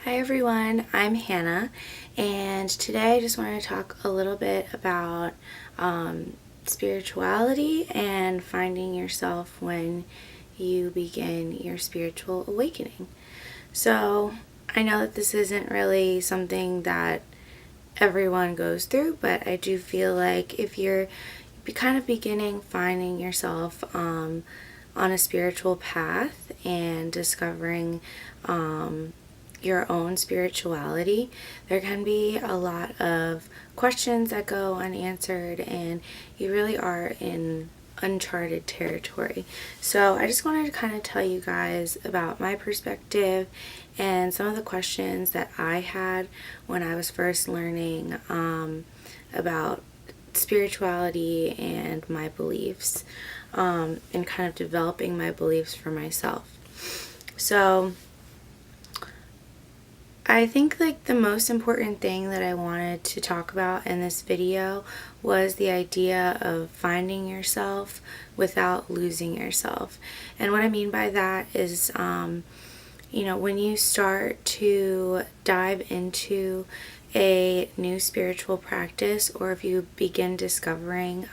Hi everyone, I'm Hannah, and today I just wanted to talk a little bit about spirituality and finding yourself when you begin your spiritual awakening. So I know that this isn't really something that everyone goes through, but I do feel like if you're kind of beginning finding yourself on a spiritual path and discovering your own spirituality, there can be a lot of questions that go unanswered, and you really are in uncharted territory. So I just wanted to kind of tell you guys about my perspective and some of the questions that I had when I was first learning about spirituality and my beliefs, and kind of developing my beliefs for myself. So I think like the most important thing that I wanted to talk about in this video was the idea of finding yourself without losing yourself. And what I mean by that is, when you start to dive into a new spiritual practice, or if you begin discovering,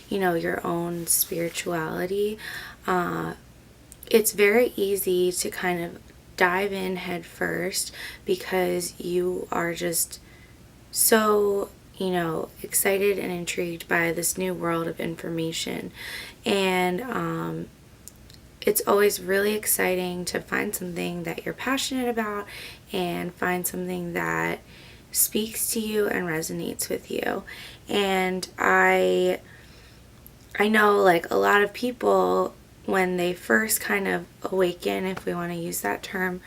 your own spirituality, it's very easy to kind of dive in head first because you are just so, excited and intrigued by this new world of information. And it's always really exciting to find something that you're passionate about and find something that speaks to you and resonates with you. And I know like a lot of people, when they first kind of awaken, if we want to use that term,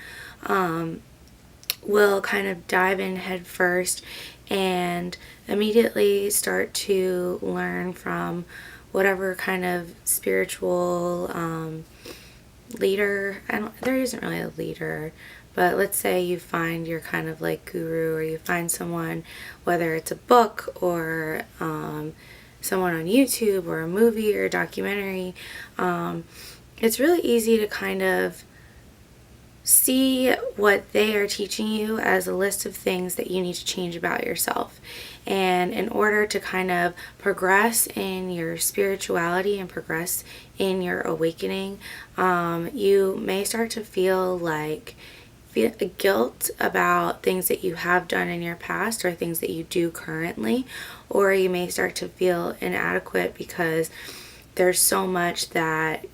will kind of dive in head first and immediately start to learn from whatever kind of spiritual leader. There isn't really a leader, but let's say you find your kind of like guru, or you find someone, whether it's a book or someone on YouTube or a movie or a documentary. It's really easy to kind of see what they are teaching you as a list of things that you need to change about yourself. And in order to kind of progress in your spirituality and progress in your awakening, you may start to feel guilt about things that you have done in your past or things that you do currently, or you may start to feel inadequate because there's so much that,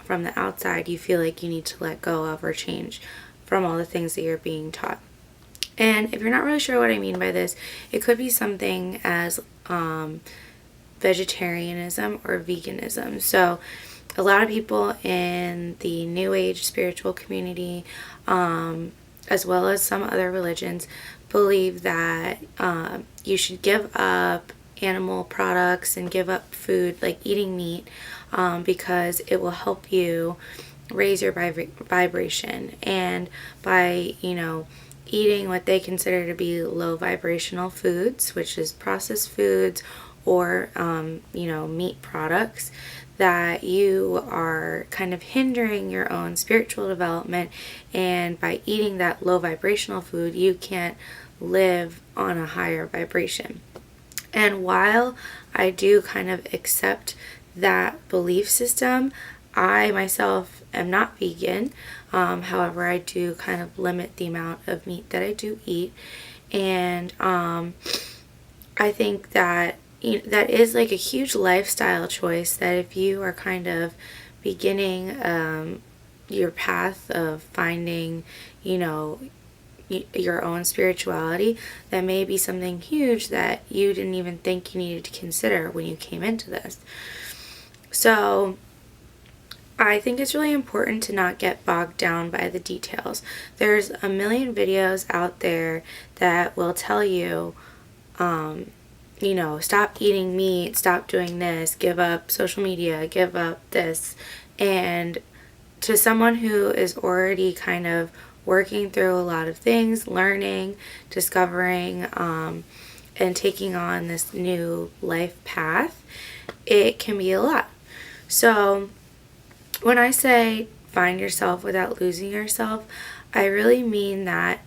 from the outside you feel like you need to let go of or change from all the things that you're being taught. And if you're not really sure what I mean by this, it could be something as vegetarianism or veganism. So a lot of people in the New Age spiritual community, as well as some other religions, believe that you should give up animal products and give up food like eating meat, because it will help you raise your vibration. And by eating what they consider to be low vibrational foods, which is processed foods or meat products, that you are kind of hindering your own spiritual development. And by eating that low vibrational food, you can't live on a higher vibration. And while I do kind of accept that belief system, I myself am not vegan. However, I do kind of limit the amount of meat that I do eat. And I think that that is like a huge lifestyle choice, that if you are kind of beginning your path of finding, your own spirituality, that may be something huge that you didn't even think you needed to consider when you came into this. So I think it's really important to not get bogged down by the details. There's a million videos out there that will tell you, stop eating meat, stop doing this, give up social media, give up this. And to someone who is already kind of working through a lot of things, learning, discovering, and taking on this new life path, it can be a lot. So when I say find yourself without losing yourself, I really mean that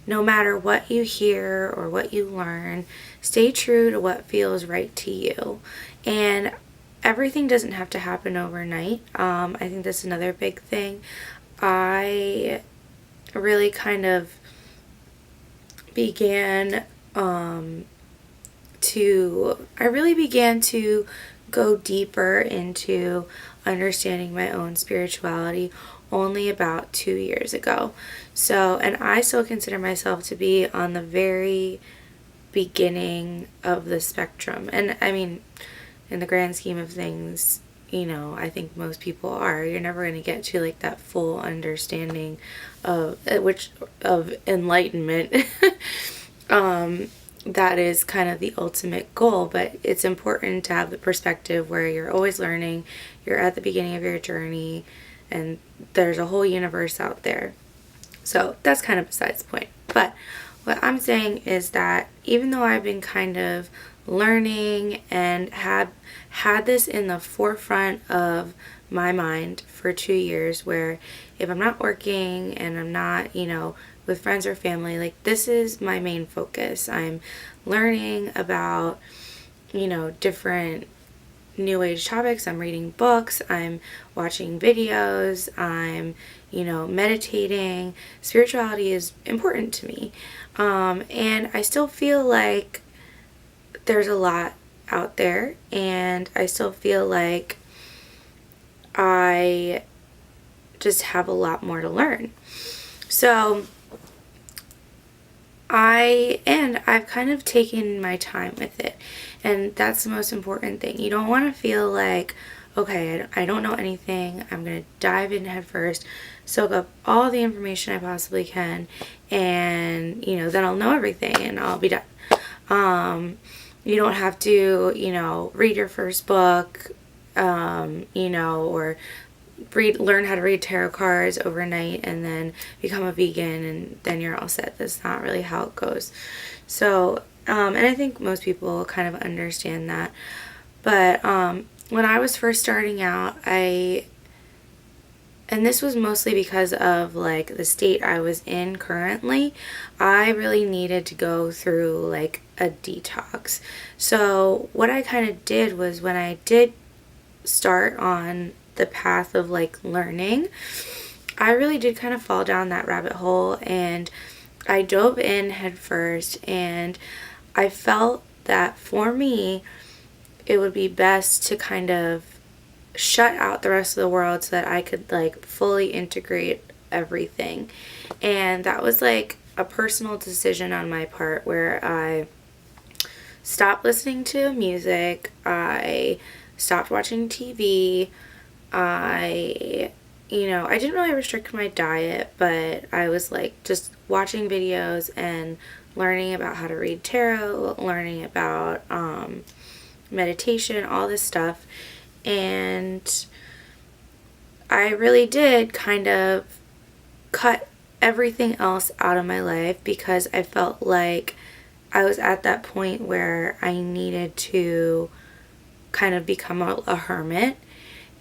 no matter what you hear or what you learn, stay true to what feels right to you. And everything doesn't have to happen overnight. I think that's another big thing. I really kind of began to go deeper into understanding my own spirituality only about 2 years ago. So, and I still consider myself to be on the very beginning of the spectrum. And I mean, in the grand scheme of things, I think most people are. You're never going to get to like that full understanding of enlightenment. That is kind of the ultimate goal, but it's important to have the perspective where you're always learning, you're at the beginning of your journey, and there's a whole universe out there. So that's kind of besides the point. But what I'm saying is that even though I've been kind of learning and have had this in the forefront of my mind for 2 years, where if I'm not working and I'm not, with friends or family, like this is my main focus. I'm learning about, different new age topics. I'm reading books, I'm watching videos, I'm, meditating. Spirituality is important to me. And I still feel like there's a lot out there, and I still feel like I just have a lot more to learn. So I've kind of taken my time with it, and that's the most important thing. You don't want to feel like, okay, I don't know anything, I'm going to dive in head first, soak up all the information I possibly can, and, then I'll know everything and I'll be done. You don't have to, read your first book, or learn how to read tarot cards overnight and then become a vegan and then you're all set. That's not really how it goes. So, and I think most people kind of understand that. But when I was first starting out, and this was mostly because of like the state I was in currently, I really needed to go through like a detox. So what I kind of did was, when I did start on the path of like learning, I really did kind of fall down that rabbit hole, and I dove in head first, and I felt that for me it would be best to kind of shut out the rest of the world so that I could like fully integrate everything. And that was like a personal decision on my part, where I stopped listening to music, I stopped watching TV, I didn't really restrict my diet, but I was like just watching videos and learning about how to read tarot, learning about meditation, all this stuff. And I really did kind of cut everything else out of my life, because I felt like I was at that point where I needed to kind of become a hermit.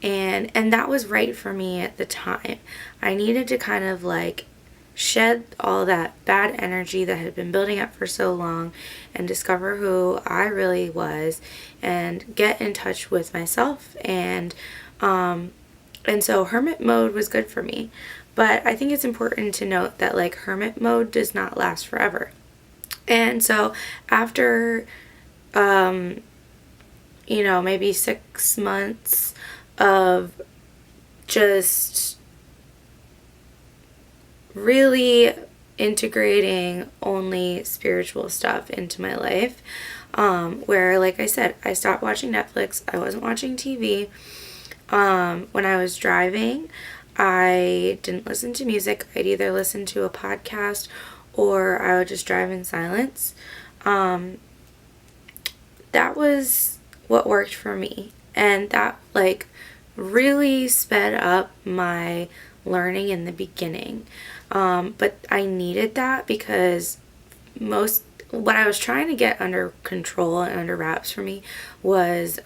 And that was right for me at the time. I needed to kind of like shed all that bad energy that had been building up for so long and discover who I really was and get in touch with myself. And so hermit mode was good for me. But I think it's important to note that like hermit mode does not last forever. And so after maybe 6 months of just really integrating only spiritual stuff into my life, where, like I said, I stopped watching Netflix, I wasn't watching TV. When I was driving, I didn't listen to music. I'd either listen to a podcast or I would just drive in silence. That was what worked for me, and that like really sped up my learning in the beginning. But I needed that, because what I was trying to get under control and under wraps for me was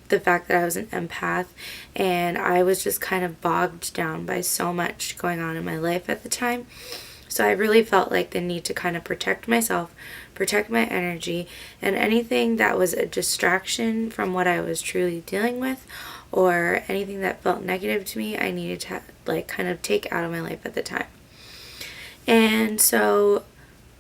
the fact that I was an empath, and I was just kind of bogged down by so much going on in my life at the time. So I really felt like the need to kind of protect myself, protect my energy, and anything that was a distraction from what I was truly dealing with, or anything that felt negative to me, I needed to like kind of take out of my life at the time. And so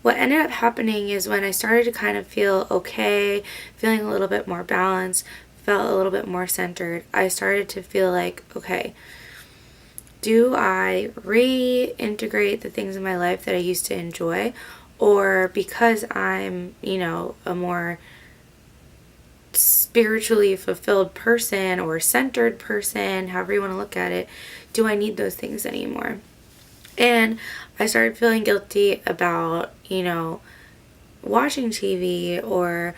what ended up happening is when I started to kind of feel okay, feeling a little bit more balanced, felt a little bit more centered, I started to feel like, okay, do I reintegrate the things in my life that I used to enjoy? Or because I'm, a more spiritually fulfilled person or centered person, however you want to look at it, do I need those things anymore? And I started feeling guilty about, watching TV or,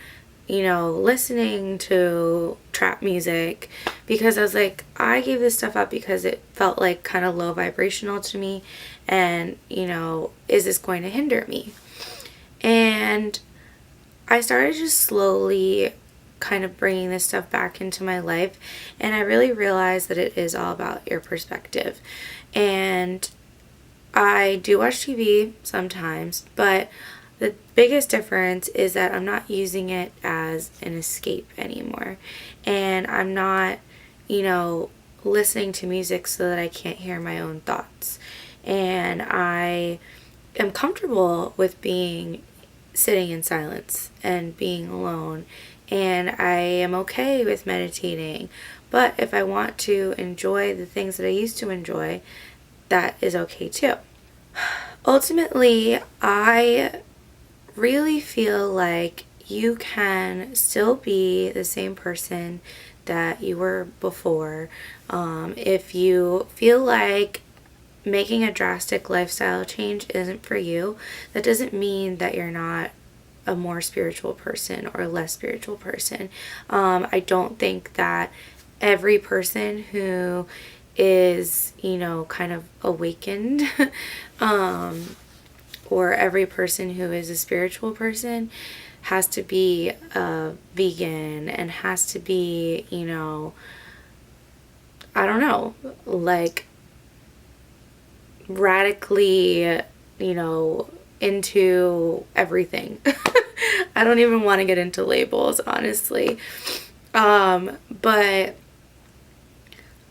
listening to trap music, because I was like, I gave this stuff up because it felt like kind of low vibrational to me, and, is this going to hinder me? And I started just slowly kind of bringing this stuff back into my life, and I really realized that it is all about your perspective. And I do watch TV sometimes, but the biggest difference is that I'm not using it as an escape anymore. And I'm not, listening to music so that I can't hear my own thoughts. And I am comfortable with sitting in silence and being alone. And I am okay with meditating. But if I want to enjoy the things that I used to enjoy, that is okay too. Ultimately, I really feel like you can still be the same person that you were before. If you feel like making a drastic lifestyle change isn't for you, that doesn't mean that you're not a more spiritual person or a less spiritual person. I don't think that every person who is, kind of awakened, or every person who is a spiritual person has to be a vegan and has to be, I don't know, like radically, into everything. I don't even want to get into labels, honestly. But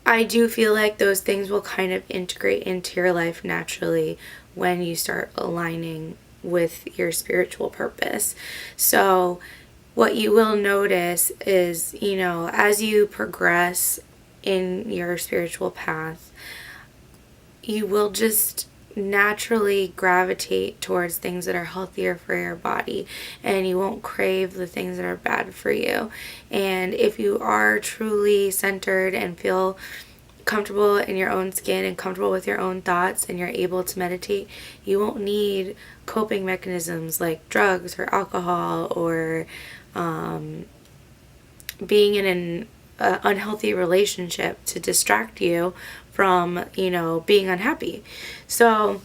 I do feel like those things will kind of integrate into your life naturally when you start aligning with your spiritual purpose. So what you will notice is, as you progress in your spiritual path, you will just naturally gravitate towards things that are healthier for your body, and you won't crave the things that are bad for you. And if you are truly centered and feel comfortable in your own skin and comfortable with your own thoughts, and you're able to meditate, you won't need coping mechanisms like drugs or alcohol or being in an unhealthy relationship to distract you from, being unhappy. So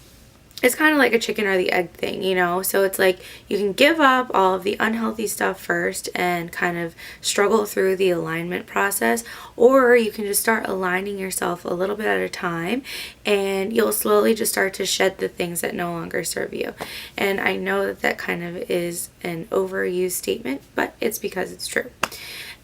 it's kind of like a chicken or the egg thing, So it's like you can give up all of the unhealthy stuff first and kind of struggle through the alignment process, or you can just start aligning yourself a little bit at a time, and you'll slowly just start to shed the things that no longer serve you. And I know that that kind of is an overused statement, but it's because it's true.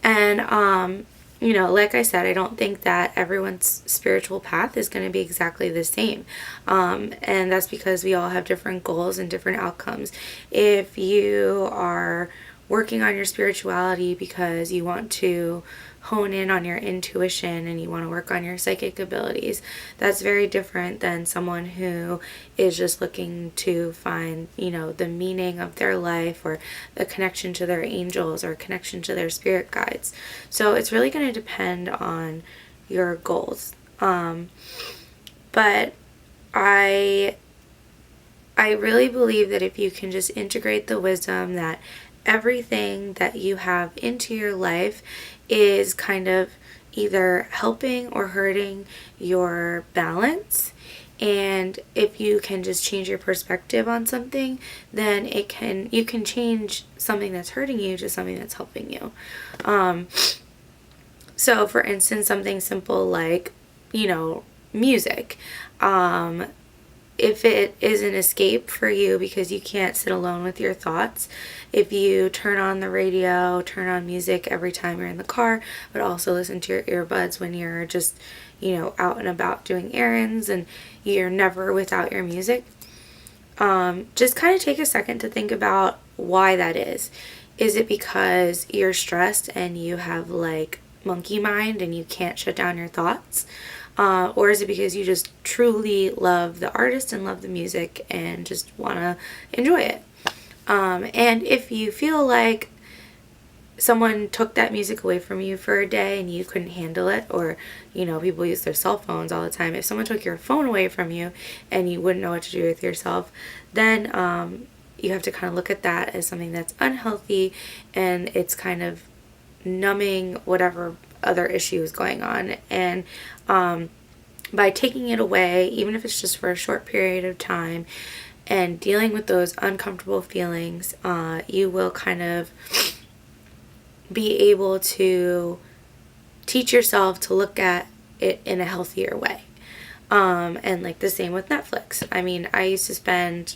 And like I said, I don't think that everyone's spiritual path is going to be exactly the same. And that's because we all have different goals and different outcomes. If you are working on your spirituality because you want to hone in on your intuition and you want to work on your psychic abilities, that's very different than someone who is just looking to find, the meaning of their life or the connection to their angels or connection to their spirit guides. So it's really going to depend on your goals. But I really believe that if you can just integrate the wisdom that everything that you have into your life is kind of either helping or hurting your balance, and if you can just change your perspective on something, then you can change something that's hurting you to something that's helping you. So for instance, something simple like, music. If it is an escape for you because you can't sit alone with your thoughts, if you turn on the radio, turn on music every time you're in the car, but also listen to your earbuds when you're just, out and about doing errands and you're never without your music, just kind of take a second to think about why that is. Is it because you're stressed and you have like monkey mind and you can't shut down your thoughts? Or is it because you just truly love the artist and love the music and just want to enjoy it? And if you feel like someone took that music away from you for a day and you couldn't handle it, or, people use their cell phones all the time. If someone took your phone away from you and you wouldn't know what to do with yourself, then you have to kind of look at that as something that's unhealthy and it's kind of numbing whatever other issue is going on. And by taking it away, even if it's just for a short period of time, and dealing with those uncomfortable feelings, you will kind of be able to teach yourself to look at it in a healthier way. And like the same with Netflix. I mean, I used to spend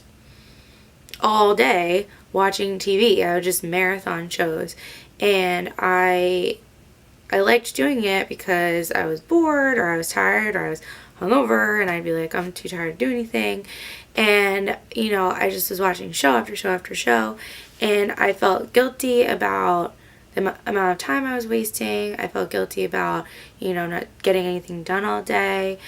all day watching TV. I would just marathon shows, and I liked doing it because I was bored or I was tired or I was hungover, and I'd be like, I'm too tired to do anything. And, I just was watching show after show after show, and I felt guilty about the amount of time I was wasting. I felt guilty about, not getting anything done all day.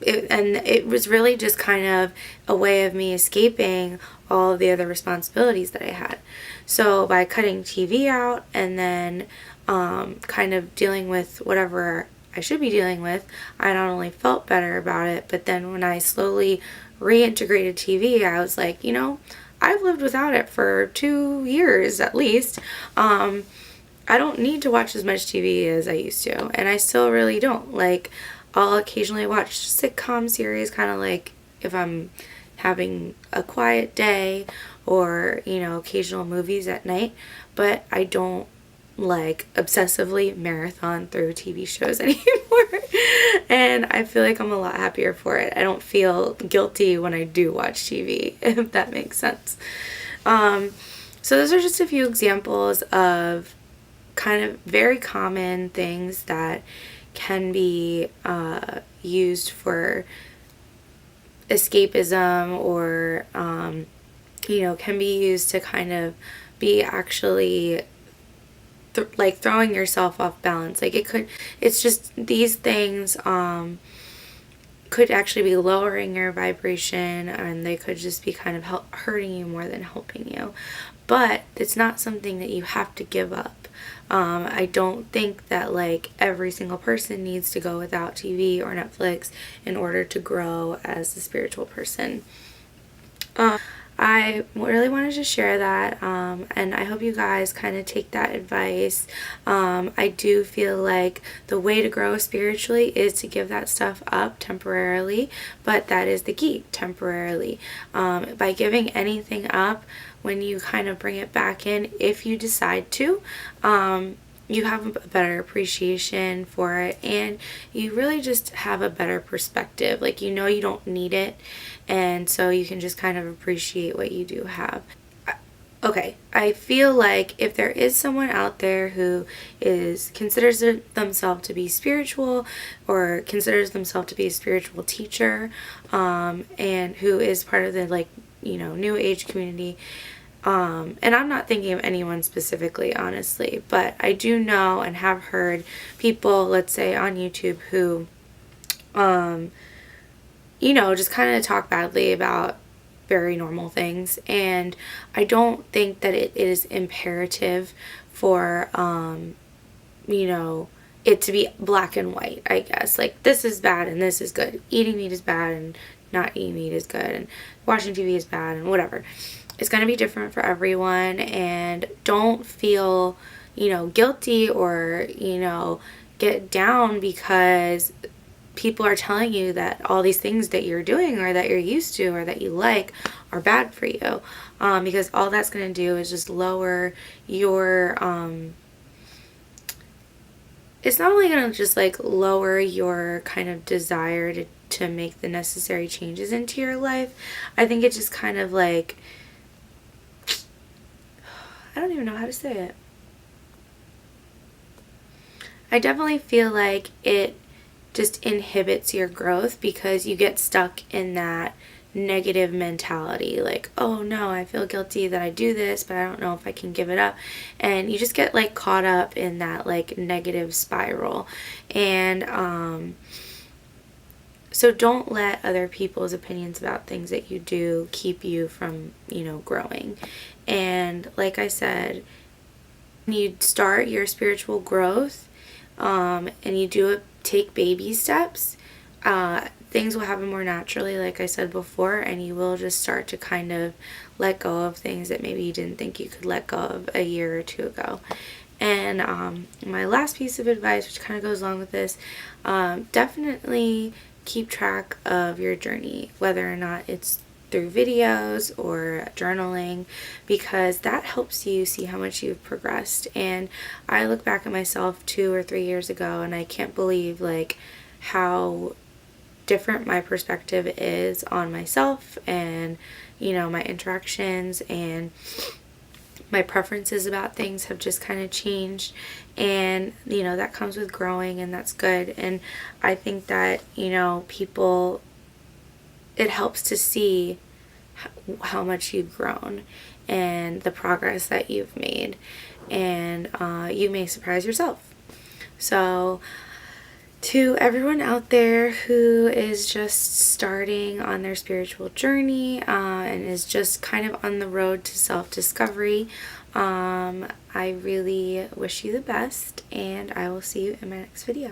It was really just kind of a way of me escaping all of the other responsibilities that I had. So by cutting TV out and then kind of dealing with whatever I should be dealing with, I not only felt better about it, but then when I slowly reintegrated TV, I was like, I've lived without it for 2 years at least. I don't need to watch as much TV as I used to, and I still really don't. Like, I'll occasionally watch sitcom series, kind of like if I'm having a quiet day, or, occasional movies at night, but I don't like obsessively marathon through TV shows anymore. And I feel like I'm a lot happier for it. I don't feel guilty when I do watch TV, if that makes sense. So those are just a few examples of kind of very common things that can be used for escapism, or can be used to kind of be actually like throwing yourself off balance. Like it's just these things could actually be lowering your vibration, and they could just be kind of hurting you more than helping you. But it's not something that you have to give up. I don't think that like every single person needs to go without TV or Netflix in order to grow as a spiritual person. I really wanted to share that, and I hope you guys kind of take that advice. I do feel like the way to grow spiritually is to give that stuff up temporarily, but that is the key, temporarily. By giving anything up, when you kind of bring it back in, if you decide to, you have a better appreciation for it, and you really just have a better perspective. Like, you don't need it, and so you can just kind of appreciate what you do have. Okay, I feel like if there is someone out there who considers themselves to be spiritual, or considers themselves to be a spiritual teacher, and who is part of the New Age community, and I'm not thinking of anyone specifically, honestly, but I do know and have heard people, let's say on YouTube, who, just kind of talk badly about very normal things. And I don't think that it is imperative for, it to be black and white, I guess. Like, this is bad and this is good. Eating meat is bad and not eating meat is good. And watching TV is bad, and whatever. It's going to be different for everyone, and don't feel, guilty or, get down because people are telling you that all these things that you're doing or that you're used to or that you like are bad for you, because all that's going to do is just lower your it's not only going to just like lower your kind of desire to make the necessary changes into your life. I think it just kind of like, I don't even know how to say it. I definitely feel like it just inhibits your growth because you get stuck in that negative mentality, like, oh no, I feel guilty that I do this, but I don't know if I can give it up. And you just get like caught up in that like negative spiral. And so don't let other people's opinions about things that you do keep you from, growing. And like I said, when you start your spiritual growth, and you take baby steps, things will happen more naturally, like I said before, and you will just start to kind of let go of things that maybe you didn't think you could let go of a year or two ago. And my last piece of advice, which kind of goes along with this, definitely keep track of your journey, whether or not it's through videos or journaling, because that helps you see how much you've progressed. And I look back at myself 2 or 3 years ago, and I can't believe like how different my perspective is on myself and my interactions, and my preferences about things have just kind of changed. And that comes with growing, and that's good. And I think that people, it helps to see how much you've grown and the progress that you've made, and you may surprise yourself. So to everyone out there who is just starting on their spiritual journey, and is just kind of on the road to self-discovery, I really wish you the best, and I will see you in my next video.